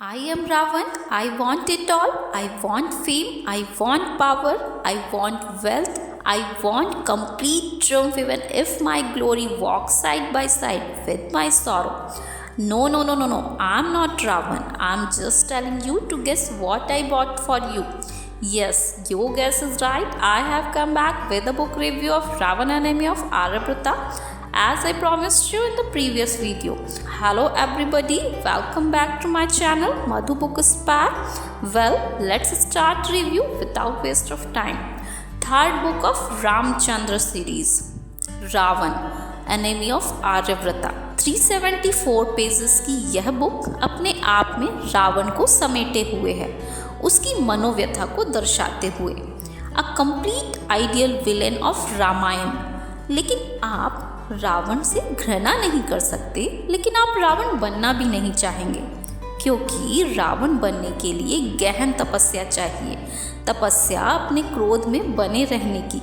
I am Ravan. I want it all. I want fame. I want power. I want wealth. I want complete triumph even if my glory walks side by side with my sorrow. No. I'm not Ravan. I'm just telling you to guess what I bought for you. Yes, your guess is right. I have come back with a book review of Ravan Enemy of Aryabhrata as I promised you in the previous video. Hello everybody, welcome back to my channel Madhu Book Spar. Well, let's start review without waste of time. Third book of Ramchandra series, Ravan Enemy of Aryabhrata. 374 pages की यह book अपने आप में रावण को समेटे हुए है, उसकी मनोव्यथा को दर्शाते हुए। A complete ideal villain of Ramayana. लेकिन आप रावण से घृणा नहीं कर सकते, लेकिन आप रावण बनना भी नहीं चाहेंगे, क्योंकि रावण बनने के लिए गहन तपस्या चाहिए। तपस्या अपने क्रोध में बने रहने की,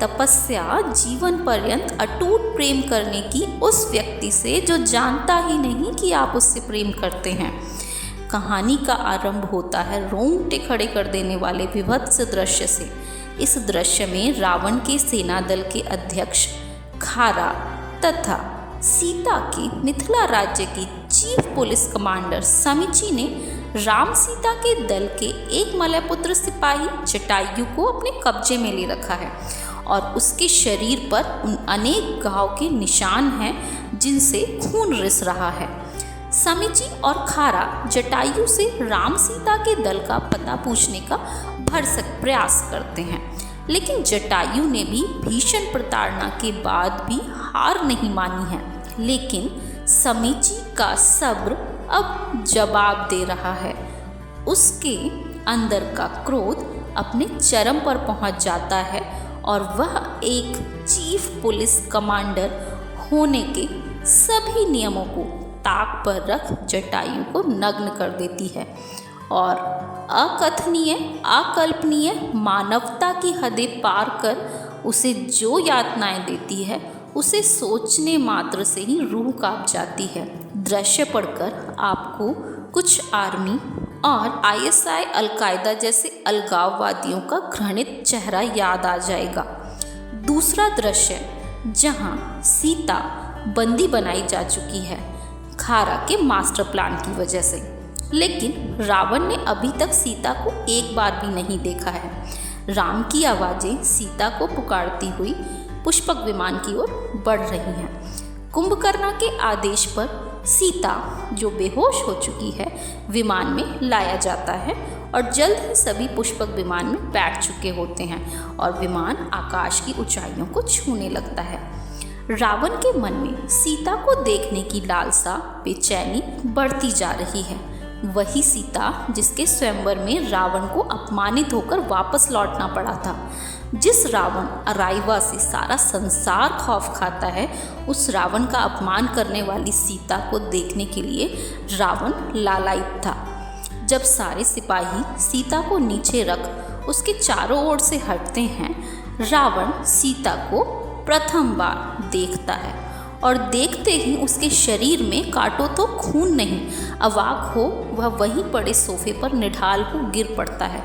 तपस्या जीवन पर्यंत अटूट प्रेम करने की उस व्यक्ति से जो जानता ही नहीं कि आप उससे प्रेम करते हैं। कहानी का आरंभ होता है रोंगटे खड़े कर देने वाले विभत्स दृश्य से। इस दृश्य में रावण के सेना दल के अध्यक्ष खारा तथा सीता के मिथिला राज्य के चीफ पुलिस कमांडर समीची ने राम सीता के दल के एक मलयपुत्र सिपाही जटायु को अपने कब्जे में ले रखा है और उसके शरीर पर उन अनेक घाव के निशान हैं जिनसे खून रिस रहा है। समीची और खारा जटायु से राम सीता के दल का पता पूछने का भरसक प्रयास करते हैं, लेकिन जटायु ने भी भीषण प्रताड़ना के बाद भी हार नहीं मानी है। लेकिन समीची का सब्र अब जवाब दे रहा है। उसके अंदर का क्रोध अपने चरम पर पहुंच जाता है और वह एक चीफ पुलिस कमांडर होने के सभी नियमों को ताक पर रख जटायु को नग्न कर देती है और अकथनीय अकल्पनीय मानवता की हदें पार कर उसे जो यातनाएं देती है उसे सोचने मात्र से ही रूह कांप जाती है। दृश्य पढ़कर आपको कुछ आर्मी और आईएसआई अलकायदा जैसे अलगाववादियों का घृणित चेहरा याद आ जाएगा। दूसरा दृश्य जहां सीता बंदी बनाई जा चुकी है खारा के मास्टर प्लान की वजह से, लेकिन रावण ने अभी तक सीता को एक बार भी नहीं देखा है। राम की आवाज़ें सीता को पुकारती हुई पुष्पक विमान की ओर बढ़ रही हैं। कुंभकर्ण के आदेश पर सीता, जो बेहोश हो चुकी है, विमान में लाया जाता है और जल्द ही सभी पुष्पक विमान में बैठ चुके होते हैं और विमान आकाश की ऊंचाइयों को छूने लगता है। रावण के मन में सीता को देखने की लालसा, बेचैनी बढ़ती जा रही है। वही सीता जिसके स्वयंवर में रावण को अपमानित होकर वापस लौटना पड़ा था। जिस रावण अराइवा से सारा संसार खौफ खाता है, उस रावण का अपमान करने वाली सीता को देखने के लिए रावण लालायित था। जब सारे सिपाही सीता को नीचे रख उसके चारों ओर से हटते हैं, रावण सीता को प्रथम बार देखता है और देखते ही उसके शरीर में काटो तो खून नहीं, अवाक हो वह वहीं पड़े सोफे पर निढाल हो गिर पड़ता है।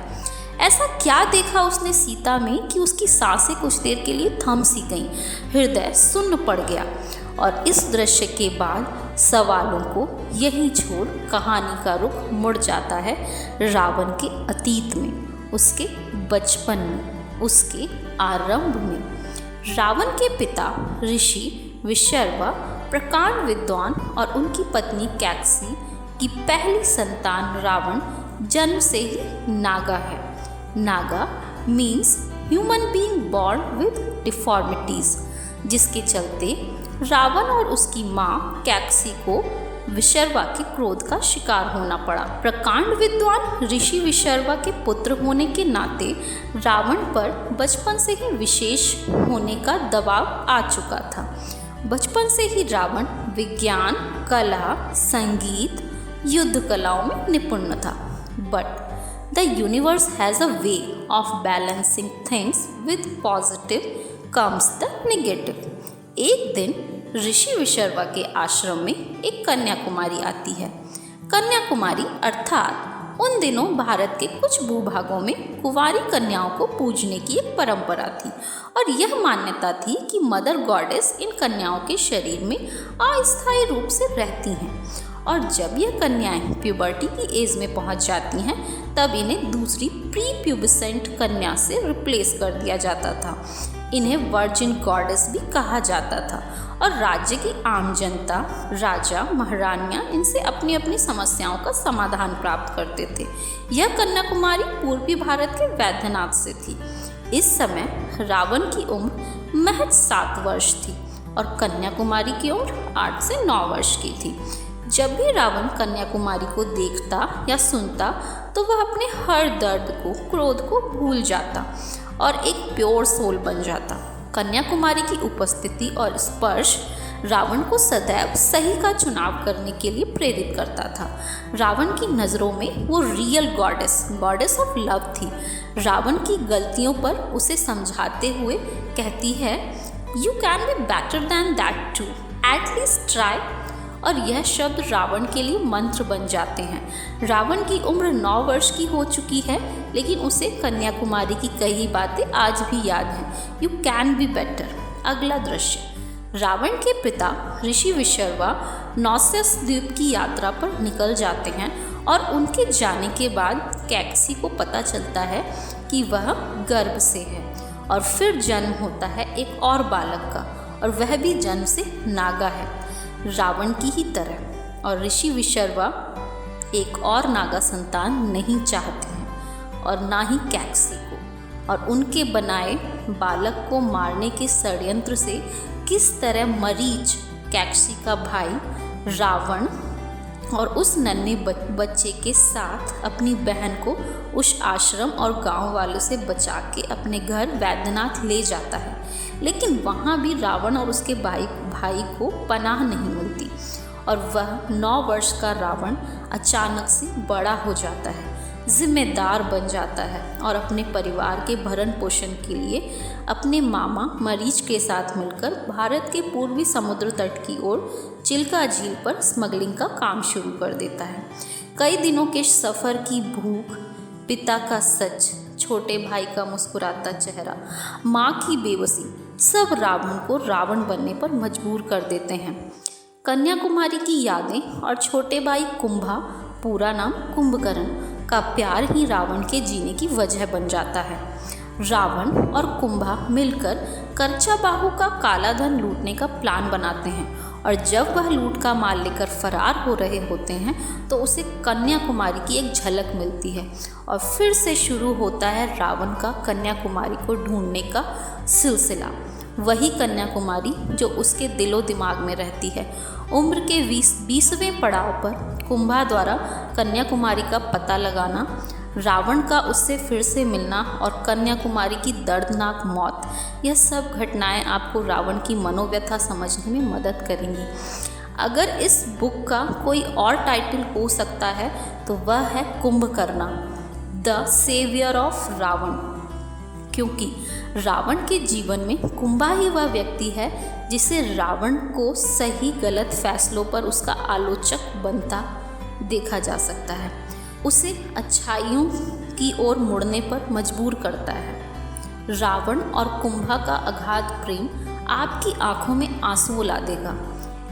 ऐसा क्या देखा उसने सीता में कि उसकी सांसें कुछ देर के लिए थम सी गईं, हृदय सुन्न पड़ गया। और इस दृश्य के बाद सवालों को यहीं छोड़ कहानी का रुख मुड़ जाता है रावण के अतीत में, उसके बचपन में, उसके आरंभ में। रावण के पिता ऋषि विशर्वा प्रकांड विद्वान और उनकी पत्नी कैकसी की पहली संतान रावण जन्म से ही नागा है। Naga means human being born with deformities, जिसके चलते रावण और उसकी माँ कैकसी को विशर्वा के क्रोध का शिकार होना पड़ा। प्रकांड विद्वान ऋषि विशर्वा के पुत्र होने के नाते रावण पर बचपन से ही विशेष होने का दबाव आ चुका था। बचपन से ही रावण विज्ञान, कला, संगीत, युद्ध कलाओं में निपुण था। But the universe has a way of balancing things with positive comes the negative. एक दिन ऋषि विशर्वा के आश्रम में एक कन्या कुमारी आती है। कन्याकुमारी अर्थात उन दिनों भारत के कुछ भूभागों में कुंवारी कन्याओं को पूजने की एक परंपरा थी और यह मान्यता थी कि मदर गॉडेस इन कन्याओं के शरीर में अस्थायी रूप से रहती हैं और जब यह कन्याएं प्यूबर्टी की एज में पहुंच जाती हैं तब इन्हें दूसरी प्री प्यूबिसेंट कन्या से रिप्लेस कर दिया जाता था। इन्हें वर्जिन गॉडेस भी कहा जाता था और राज्य की आम जनता, राजा, महारानियां इनसे अपनी अपनी समस्याओं का समाधान प्राप्त करते थे। यह कन्याकुमारी पूर्वी भारत के वैद्यनाथ से थी। इस समय रावण की उम्र महज 7 वर्ष थी और कन्याकुमारी की उम्र 8 से 9 वर्ष की थी। जब भी रावण कन्याकुमारी को देखता या सुनता तो वह अपने हर दर्द को, क्रोध को भूल जाता और एक प्योर सोल बन जाता। कन्याकुमारी की उपस्थिति और स्पर्श रावण को सदैव सही का चुनाव करने के लिए प्रेरित करता था। रावण की नज़रों में वो रियल गॉडेस ऑफ लव थी। रावण की गलतियों पर उसे समझाते हुए कहती है, you can be better than that too, at least try. और यह शब्द रावण के लिए मंत्र बन जाते हैं। रावण की उम्र 9 वर्ष की हो चुकी है लेकिन उसे कन्याकुमारी की कई बातें आज भी याद हैं। You can be better. अगला दृश्य, रावण के पिता ऋषि विशर्वा नॉसेस द्वीप की यात्रा पर निकल जाते हैं और उनके जाने के बाद कैकसी को पता चलता है कि वह गर्भ से है और फिर जन्म होता है एक और बालक का और वह भी जन्म से नागा है, रावण की ही तरह। और ऋषि विशर्वा एक और नागा संतान नहीं चाहते हैं और ना ही कैकसी को। और उनके बनाए बालक को मारने के षड्यंत्र से किस तरह मरीच, कैकसी का भाई, रावण और उस नन्हे बच्चे के साथ अपनी बहन को उस आश्रम और गांव वालों से बचा के अपने घर वैद्यनाथ ले जाता है। लेकिन वहाँ भी रावण और उसके भाई को पनाह नहीं मिलती और वह 9 वर्ष का रावण अचानक से बड़ा हो जाता है, जिम्मेदार बन जाता है और अपने परिवार के भरण पोषण के लिए अपने मामा मरीच के साथ मिलकर भारत के पूर्वी समुद्र तट की ओर चिल्का झील पर स्मगलिंग का काम शुरू कर देता है। कई दिनों के सफ़र की भूख, पिता का सच, छोटे भाई का मुस्कुराता चेहरा, माँ की बेबसी, सब रावण को रावण बनने पर मजबूर कर देते हैं। कन्याकुमारी की यादें और छोटे भाई कुंभा, पूरा नाम कुंभकर्ण, का प्यार ही रावण के जीने की वजह बन जाता है। रावण और कुंभा मिलकर कर्चाबाहु का काला धन लूटने का प्लान बनाते हैं और जब वह लूट का माल लेकर फरार हो रहे होते हैं तो उसे कन्याकुमारी की एक झलक मिलती है और फिर से शुरू होता है रावण का कन्याकुमारी को ढूंढने का सिलसिला। वही कन्याकुमारी जो उसके दिलो दिमाग में रहती है। उम्र के 20वें पड़ाव पर कुंभा द्वारा कन्याकुमारी का पता लगाना, रावण का उससे फिर से मिलना और कन्याकुमारी की दर्दनाक मौत, यह सब घटनाएं आपको रावण की मनोव्यथा समझने में मदद करेंगी। अगर इस बुक का कोई और टाइटल हो सकता है तो वह है कुंभकर्णा, द सेवियर ऑफ रावण, क्योंकि रावण के जीवन में कुंभा ही वह व्यक्ति है जिसे रावण को सही गलत फैसलों पर उसका आलोचक बनता देखा जा सकता है, उसे अच्छाइयों की ओर मुड़ने पर मजबूर करता है। रावण और कुंभा का अगाध प्रेम आपकी आंखों में आंसू ला देगा।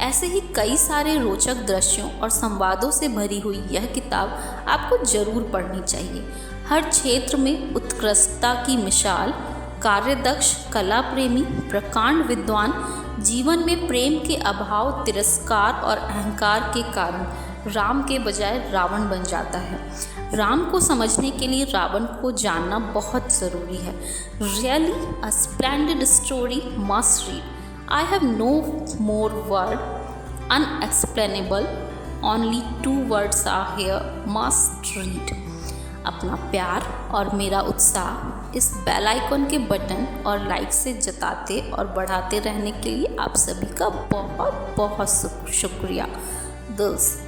ऐसे ही कई सारे रोचक दृश्यों और संवादों से भरी हुई यह किताब आपको जरूर पढ़नी चाहिए। हर क्षेत्र में उत्कृष्टता की मिसाल, कार्यदक्ष, कला प्रेमी, प्रकांड विद्वान, जीवन में प्रेम के अभाव, तिरस्कार और अहंकार के कारण राम के बजाय रावण बन जाता है। राम को समझने के लिए रावण को जानना बहुत ज़रूरी है। Really a splendid story, must read. I have no more word, unexplainable, only 2 words are here, must read. अपना प्यार और मेरा उत्साह इस बेल आइकन के बटन और लाइक से जताते और बढ़ाते रहने के लिए आप सभी का बहुत बहुत शुक्रिया। दिल से।